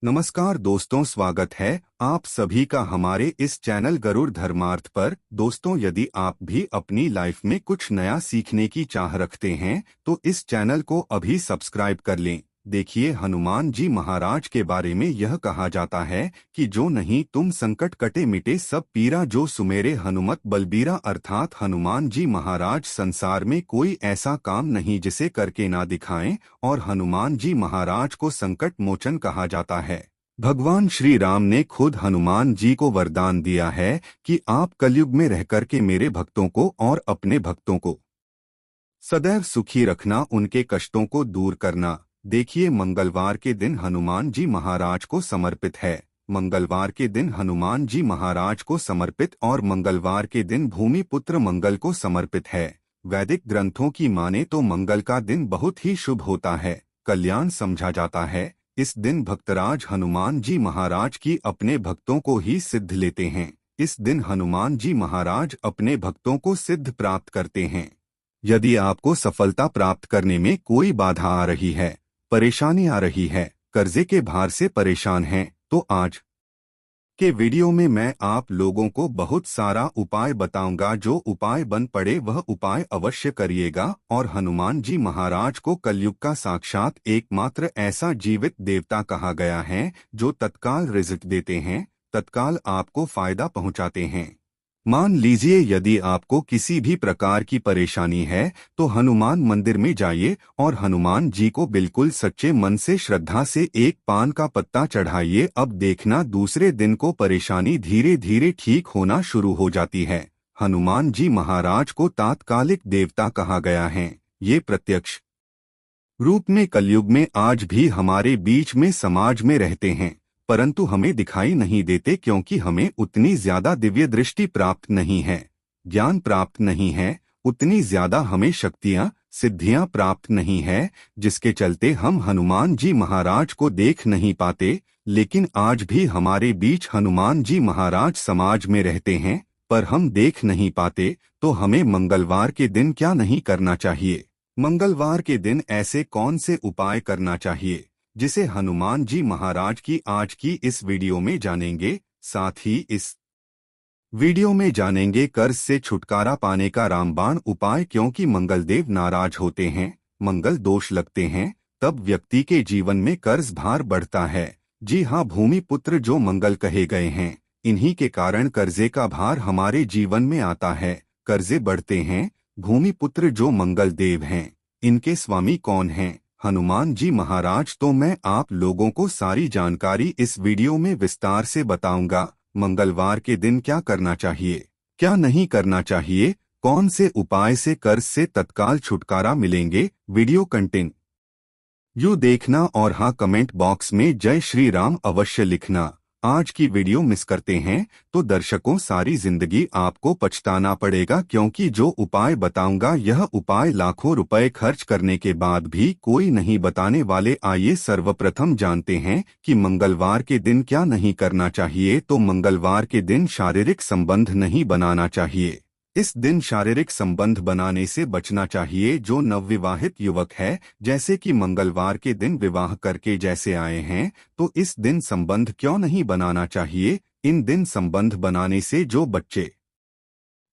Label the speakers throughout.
Speaker 1: नमस्कार दोस्तों, स्वागत है आप सभी का हमारे इस चैनल गरुड़ धर्मार्थ पर। दोस्तों, यदि आप भी अपनी लाइफ में कुछ नया सीखने की चाह रखते हैं तो इस चैनल को अभी सब्सक्राइब कर लें। देखिए, हनुमान जी महाराज के बारे में यह कहा जाता है कि जो नहीं तुम संकट कटे मिटे सब पीरा, जो सुमेरे हनुमत बलबीरा। अर्थात हनुमान जी महाराज संसार में कोई ऐसा काम नहीं जिसे करके ना दिखाएं, और हनुमान जी महाराज को संकट मोचन कहा जाता है। भगवान श्री राम ने खुद हनुमान जी को वरदान दिया है कि आप कलयुग में रहकर के मेरे भक्तों को और अपने भक्तों को सदैव सुखी रखना, उनके कष्टों को दूर करना। देखिए, मंगलवार के दिन हनुमान जी महाराज को समर्पित है। मंगलवार के दिन हनुमान जी महाराज को समर्पित और मंगलवार के दिन भूमि पुत्र मंगल को समर्पित है। वैदिक ग्रंथों की माने तो मंगल का दिन बहुत ही शुभ होता है, कल्याण समझा जाता है। इस दिन भक्तराज हनुमान जी महाराज की अपने भक्तों को ही सिद्ध लेते हैं। इस दिन हनुमान जी महाराज अपने भक्तों को सिद्ध प्राप्त करते हैं। यदि आपको सफलता प्राप्त करने में कोई बाधा आ रही है, परेशानी आ रही है, कर्जे के भार से परेशान हैं, तो आज के वीडियो में मैं आप लोगों को बहुत सारा उपाय बताऊंगा। जो उपाय बन पड़े वह उपाय अवश्य करिएगा। और हनुमान जी महाराज को कलयुग का साक्षात एकमात्र ऐसा जीवित देवता कहा गया है जो तत्काल रिजल्ट देते हैं, तत्काल आपको फायदा पहुंचाते हैं। मान लीजिए, यदि आपको किसी भी प्रकार की परेशानी है तो हनुमान मंदिर में जाइए और हनुमान जी को बिल्कुल सच्चे मन से श्रद्धा से एक पान का पत्ता चढ़ाइए। अब देखना, दूसरे दिन को परेशानी धीरे धीरे ठीक होना शुरू हो जाती है। हनुमान जी महाराज को तात्कालिक देवता कहा गया है। ये प्रत्यक्ष रूप में कलयुग में आज भी हमारे बीच में समाज में रहते हैं, परंतु हमें दिखाई नहीं देते क्योंकि हमें उतनी ज्यादा दिव्य दृष्टि प्राप्त नहीं है, ज्ञान प्राप्त नहीं है, उतनी ज्यादा हमें शक्तियां सिद्धियां प्राप्त नहीं है, जिसके चलते हम हनुमान जी महाराज को देख नहीं पाते। लेकिन आज भी हमारे बीच हनुमान जी महाराज समाज में रहते हैं, पर हम देख नहीं पाते। तो हमें मंगलवार के दिन क्या नहीं करना चाहिए? मंगलवार के दिन ऐसे कौन से उपाय करना चाहिए जिसे हनुमान जी महाराज की आज की इस वीडियो में जानेंगे। साथ ही इस वीडियो में जानेंगे कर्ज से छुटकारा पाने का रामबाण उपाय, क्योंकि मंगलदेव नाराज होते हैं, मंगल दोष लगते हैं, तब व्यक्ति के जीवन में कर्ज भार बढ़ता है। जी हाँ, भूमि पुत्र जो मंगल कहे गए हैं, इन्हीं के कारण कर्जे का भार हमारे जीवन में आता है, कर्जे बढ़ते हैं। भूमि पुत्र जो मंगल देव हैं, इनके स्वामी कौन हैं? हनुमान जी महाराज। तो मैं आप लोगों को सारी जानकारी इस वीडियो में विस्तार से बताऊंगा। मंगलवार के दिन क्या करना चाहिए, क्या नहीं करना चाहिए, कौन से उपाय से कर्ज से तत्काल छुटकारा मिलेंगे। वीडियो कंटिन्यू देखना और हाँ, कमेंट बॉक्स में जय श्री राम अवश्य लिखना। आज की वीडियो मिस करते हैं तो दर्शकों, सारी जिंदगी आपको पछताना पड़ेगा, क्योंकि जो उपाय बताऊंगा यह उपाय लाखों रुपए खर्च करने के बाद भी कोई नहीं बताने वाले। आइए सर्वप्रथम जानते हैं कि मंगलवार के दिन क्या नहीं करना चाहिए। तो मंगलवार के दिन शारीरिक संबंध नहीं बनाना चाहिए। इस दिन शारीरिक संबंध बनाने से बचना चाहिए। जो नवविवाहित युवक है, जैसे कि मंगलवार के दिन विवाह करके जैसे आए हैं, तो इस दिन संबंध क्यों नहीं बनाना चाहिए। इन दिन संबंध बनाने से जो बच्चे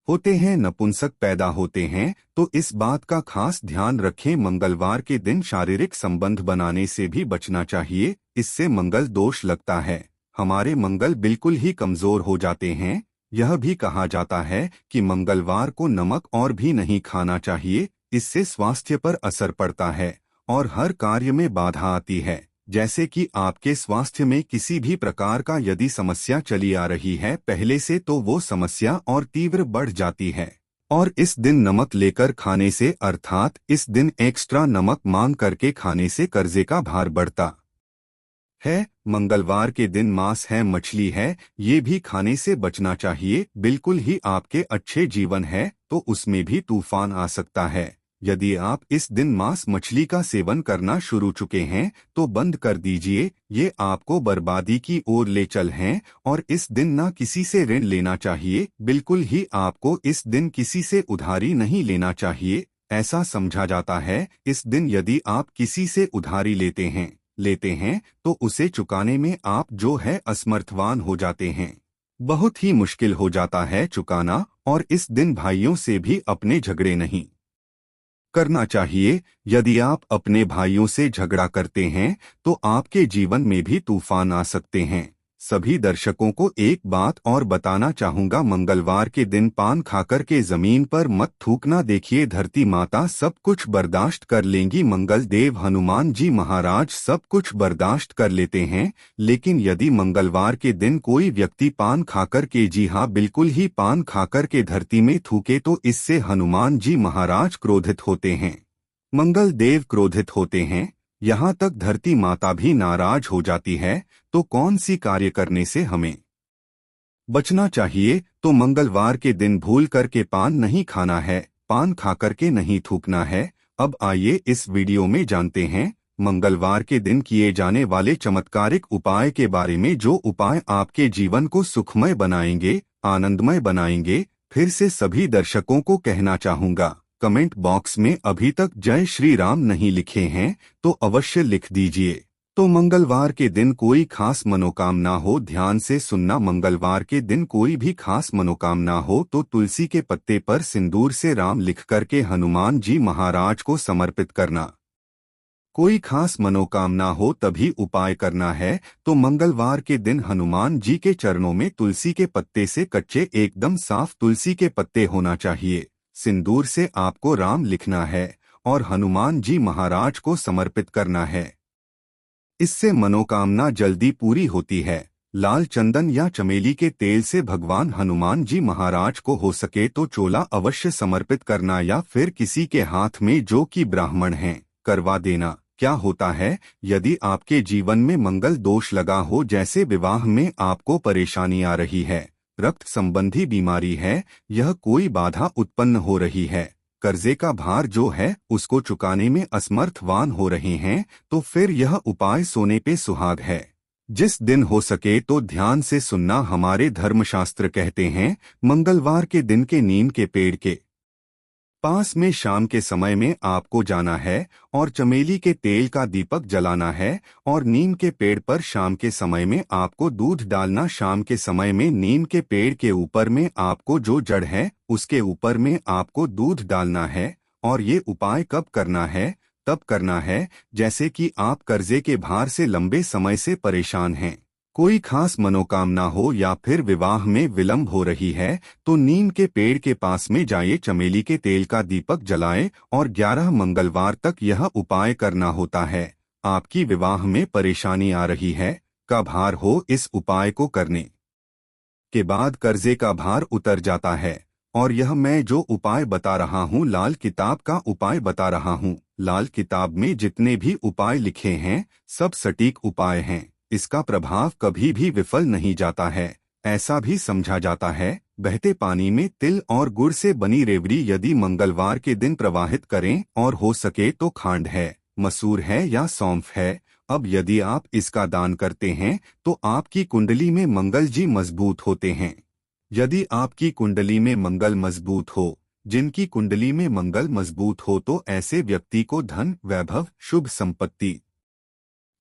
Speaker 1: होते हैं, नपुंसक पैदा होते हैं, तो इस बात का खास ध्यान रखें। मंगलवार के दिन शारीरिक संबंध बनाने से भी बचना चाहिए, इससे मंगल दोष लगता है, हमारे मंगल बिल्कुल ही कमजोर हो जाते हैं। यह भी कहा जाता है कि मंगलवार को नमक और भी नहीं खाना चाहिए, इससे स्वास्थ्य पर असर पड़ता है और हर कार्य में बाधा आती है। जैसे कि आपके स्वास्थ्य में किसी भी प्रकार का यदि समस्या चली आ रही है पहले से, तो वो समस्या और तीव्र बढ़ जाती है। और इस दिन नमक लेकर खाने से, अर्थात इस दिन एक्स्ट्रा नमक मांग करके खाने से कर्जे का भार बढ़ता है। मंगलवार के दिन मांस है, मछली है, ये भी खाने से बचना चाहिए। बिल्कुल ही आपके अच्छे जीवन है तो उसमें भी तूफान आ सकता है। यदि आप इस दिन मांस मछली का सेवन करना शुरू चुके हैं तो बंद कर दीजिए, ये आपको बर्बादी की ओर ले चल हैं। और इस दिन ना किसी से ऋण लेना चाहिए, बिल्कुल ही आपको इस दिन किसी से उधारी नहीं लेना चाहिए। ऐसा समझा जाता है इस दिन यदि आप किसी से उधारी लेते हैं लेते हैं तो उसे चुकाने में आप जो है असमर्थवान हो जाते हैं। बहुत ही मुश्किल हो जाता है चुकाना, और इस दिन भाइयों से भी अपने झगड़े नहीं करना चाहिए। यदि आप अपने भाइयों से झगड़ा करते हैं तो आपके जीवन में भी तूफान आ सकते हैं। सभी दर्शकों को एक बात और बताना चाहूंगा, मंगलवार के दिन पान खाकर के जमीन पर मत थूकना। देखिए, धरती माता सब कुछ बर्दाश्त कर लेंगी, मंगल देव हनुमान जी महाराज सब कुछ बर्दाश्त कर लेते हैं, लेकिन यदि मंगलवार के दिन कोई व्यक्ति पान खाकर के, जी हाँ बिल्कुल ही पान खाकर के धरती में थूके, तो इससे हनुमान जी महाराज क्रोधित होते हैं, मंगल देव क्रोधित होते हैं, यहाँ तक धरती माता भी नाराज हो जाती है। तो कौन सी कार्य करने से हमें बचना चाहिए? तो मंगलवार के दिन भूल करके पान नहीं खाना है, पान खाकर के नहीं थूकना है। अब आइए इस वीडियो में जानते हैं मंगलवार के दिन किए जाने वाले चमत्कारिक उपाय के बारे में, जो उपाय आपके जीवन को सुखमय बनाएंगे, आनंदमय बनाएंगे। फिर से सभी दर्शकों को कहना चाहूंगा, कमेंट बॉक्स में अभी तक जय श्री राम नहीं लिखे हैं तो अवश्य लिख दीजिए। तो मंगलवार के दिन कोई खास मनोकामना हो, ध्यान से सुनना, मंगलवार के दिन कोई भी खास मनोकामना हो तो तुलसी के पत्ते पर सिंदूर से राम लिख करके हनुमान जी महाराज को समर्पित करना। कोई खास मनोकामना हो तभी उपाय करना है। तो मंगलवार के दिन हनुमान जी के चरणों में तुलसी के पत्ते से, कच्चे एकदम साफ तुलसी के पत्ते होना चाहिए, सिंदूर से आपको राम लिखना है और हनुमान जी महाराज को समर्पित करना है। इससे मनोकामना जल्दी पूरी होती है। लाल चंदन या चमेली के तेल से भगवान हनुमान जी महाराज को हो सके तो चोला अवश्य समर्पित करना, या फिर किसी के हाथ में जो कि ब्राह्मण हैं करवा देना। क्या होता है, यदि आपके जीवन में मंगल दोष लगा हो, जैसे विवाह में आपको परेशानी आ रही है, रक्त संबंधी बीमारी है, यह कोई बाधा उत्पन्न हो रही है, कर्जे का भार जो है उसको चुकाने में असमर्थवान हो रहे हैं, तो फिर यह उपाय सोने पे सुहाग है। जिस दिन हो सके तो ध्यान से सुनना। हमारे धर्मशास्त्र कहते हैं मंगलवार के दिन के नीम के पेड़ के पास में शाम के समय में आपको जाना है और चमेली के तेल का दीपक जलाना है, और नीम के पेड़ पर शाम के समय में आपको दूध डालना। शाम के समय में नीम के पेड़ के ऊपर में आपको जो जड़ है उसके ऊपर में आपको दूध डालना है। और ये उपाय कब करना है? तब करना है जैसे कि आप कर्जे के भार से लंबे समय से परेशान हैं, कोई खास मनोकामना हो, या फिर विवाह में विलंब हो रही है, तो नीम के पेड़ के पास में जाइए, चमेली के तेल का दीपक जलाएं और 11 मंगलवार तक यह उपाय करना होता है। आपकी विवाह में परेशानी आ रही है, का भार हो, इस उपाय को करने के बाद कर्जे का भार उतर जाता है। और यह मैं जो उपाय बता रहा हूँ, लाल किताब का उपाय बता रहा हूँ। लाल किताब में जितने भी उपाय लिखे हैं सब सटीक उपाय हैं, इसका प्रभाव कभी भी विफल नहीं जाता है। ऐसा भी समझा जाता है, बहते पानी में तिल और गुड़ से बनी रेवड़ी यदि मंगलवार के दिन प्रवाहित करें, और हो सके तो खांड है, मसूर है या सौंफ है। अब यदि आप इसका दान करते हैं तो आपकी कुंडली में मंगल जी मजबूत होते हैं। यदि आपकी कुंडली में मंगल मजबूत हो, जिनकी कुंडली में मंगल मजबूत हो, तो ऐसे व्यक्ति को धन, वैभव, शुभ संपत्ति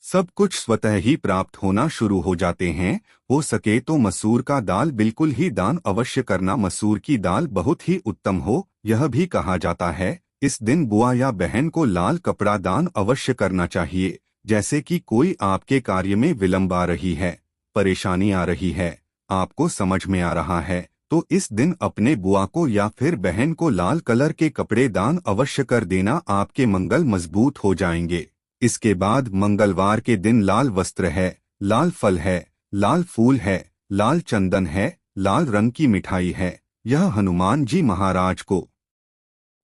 Speaker 1: सब कुछ स्वतः ही प्राप्त होना शुरू हो जाते हैं। हो सके तो मसूर का दाल बिल्कुल ही दान अवश्य करना। मसूर की दाल बहुत ही उत्तम हो। यह भी कहा जाता है इस दिन बुआ या बहन को लाल कपड़ा दान अवश्य करना चाहिए। जैसे कि कोई आपके कार्य में विलंब आ रही है, परेशानी आ रही है, आपको समझ में आ रहा है, तो इस दिन अपने बुआ को या फिर बहन को लाल कलर के कपड़े दान अवश्य कर देना, आपके मंगल मजबूत हो जाएंगे। इसके बाद मंगलवार के दिन लाल वस्त्र है, लाल फल है, लाल फूल है, लाल चंदन है, लाल रंग की मिठाई है, यह हनुमान जी महाराज को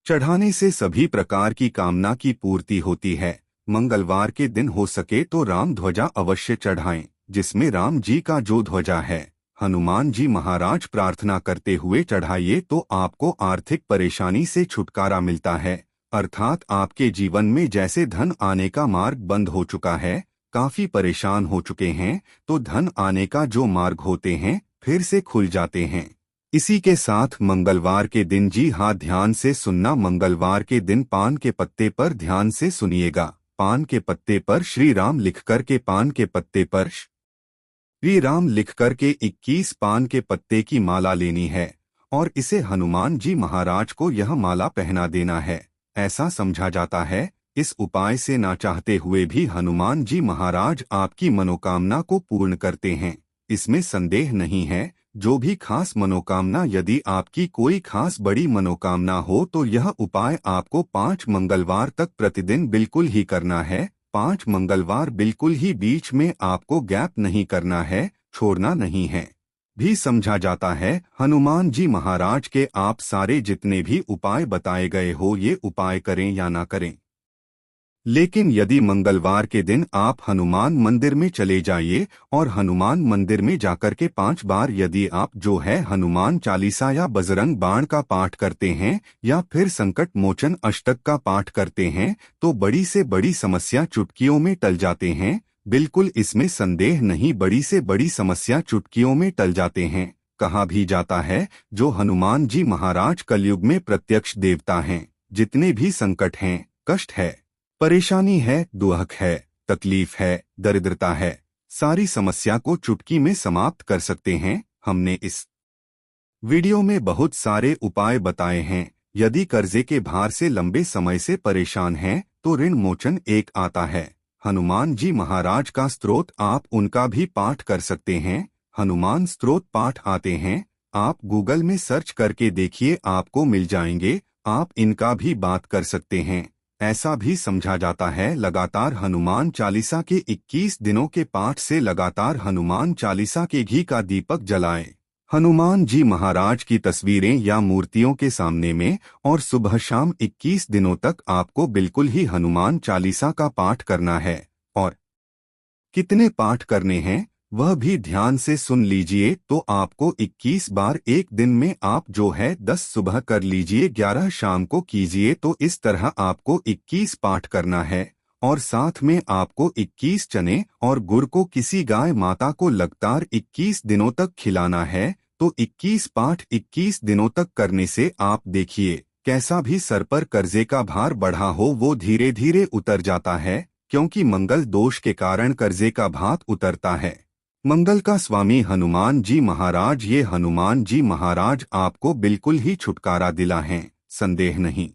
Speaker 1: चढ़ाने से सभी प्रकार की कामना की पूर्ति होती है। मंगलवार के दिन हो सके तो राम ध्वजा अवश्य चढ़ाएं, जिसमें राम जी का जो ध्वजा है हनुमान जी महाराज प्रार्थना करते हुए चढ़ाइए, तो आपको आर्थिक परेशानी से छुटकारा मिलता है। अर्थात आपके जीवन में जैसे धन आने का मार्ग बंद हो चुका है, काफी परेशान हो चुके हैं, तो धन आने का जो मार्ग होते हैं फिर से खुल जाते हैं। इसी के साथ मंगलवार के दिन, जी हाँ ध्यान से सुनना, मंगलवार के दिन पान के पत्ते पर ध्यान से सुनिएगा, पान के पत्ते पर श्री राम लिखकर के पान के पत्ते पर श्री राम लिखकर के 21 पान के पत्ते की माला लेनी है और इसे हनुमान जी महाराज को यह माला पहना देना है। ऐसा समझा जाता है इस उपाय से ना चाहते हुए भी हनुमान जी महाराज आपकी मनोकामना को पूर्ण करते हैं। इसमें संदेह नहीं है। जो भी खास मनोकामना, यदि आपकी कोई खास बड़ी मनोकामना हो तो यह उपाय आपको 5 मंगलवार तक प्रतिदिन बिल्कुल ही करना है। 5 मंगलवार बिल्कुल ही, बीच में आपको गैप नहीं करना है, छोड़ना नहीं है। भी समझा जाता है हनुमान जी महाराज के आप सारे जितने भी उपाय बताए गए हो ये उपाय करें या ना करें, लेकिन यदि मंगलवार के दिन आप हनुमान मंदिर में चले जाइए और हनुमान मंदिर में जाकर के 5 बार यदि आप जो है हनुमान चालीसा या बजरंग बाण का पाठ करते हैं या फिर संकट मोचन अष्टक का पाठ करते हैं तो बड़ी से बड़ी समस्या चुटकियों में टल जाते हैं। बिल्कुल इसमें संदेह नहीं, बड़ी से बड़ी समस्या चुटकियों में टल जाते हैं। कहा भी जाता है जो हनुमान जी महाराज कलयुग में प्रत्यक्ष देवता हैं। जितने भी संकट हैं, कष्ट है, परेशानी है, दुख है, तकलीफ है, दरिद्रता है, सारी समस्या को चुटकी में समाप्त कर सकते हैं। हमने इस वीडियो में बहुत सारे उपाय बताए हैं। यदि कर्जे के भार से लंबे समय से परेशान हैं तो ऋण मोचन एक आता है। हनुमान जी महाराज का स्तोत्र आप उनका भी पाठ कर सकते हैं। हनुमान स्तोत्र पाठ आते हैं, आप गूगल में सर्च करके देखिए, आपको मिल जाएंगे। आप इनका भी बात कर सकते हैं। ऐसा भी समझा जाता है लगातार हनुमान चालीसा के 21 दिनों के पाठ से लगातार हनुमान चालीसा के घी का दीपक जलाएं हनुमान जी महाराज की तस्वीरें या मूर्तियों के सामने में, और सुबह शाम 21 दिनों तक आपको बिल्कुल ही हनुमान चालीसा का पाठ करना है। और कितने पाठ करने हैं वह भी ध्यान से सुन लीजिए। तो आपको 21 बार एक दिन में आप जो है 10 सुबह कर लीजिए, 11 शाम को कीजिए। तो इस तरह आपको 21 पाठ करना है और साथ में आपको 21 चने और गुड़ को किसी गाय माता को लगातार 21 दिनों तक खिलाना है। तो 21 पाठ 21 दिनों तक करने से आप देखिए कैसा भी सर पर कर्जे का भार बढ़ा हो वो धीरे धीरे उतर जाता है, क्योंकि मंगल दोष के कारण कर्जे का भार उतरता है। मंगल का स्वामी हनुमान जी महाराज, ये हनुमान जी महाराज आपको बिल्कुल ही छुटकारा दिला है, संदेह नहीं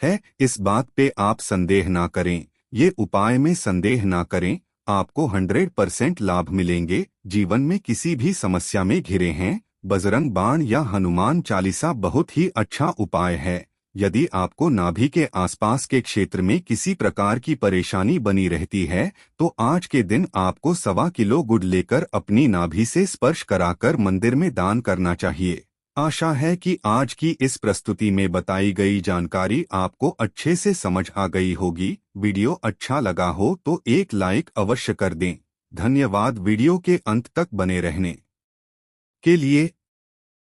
Speaker 1: है। इस बात पे आप संदेह ना करें, ये उपाय में संदेह ना करें, आपको 100% लाभ मिलेंगे। जीवन में किसी भी समस्या में घिरे हैं, बजरंग बाण या हनुमान चालीसा बहुत ही अच्छा उपाय है। यदि आपको नाभि के आसपास के क्षेत्र में किसी प्रकार की परेशानी बनी रहती है तो आज के दिन आपको 1.25 किलो गुड़ लेकर अपनी नाभि से स्पर्श कराकर मंदिर में दान करना चाहिए। आशा है कि आज की इस प्रस्तुति में बताई गई जानकारी आपको अच्छे से समझ आ गई होगी। वीडियो अच्छा लगा हो तो एक लाइक अवश्य कर दें। धन्यवाद वीडियो के अंत तक बने रहने के लिए।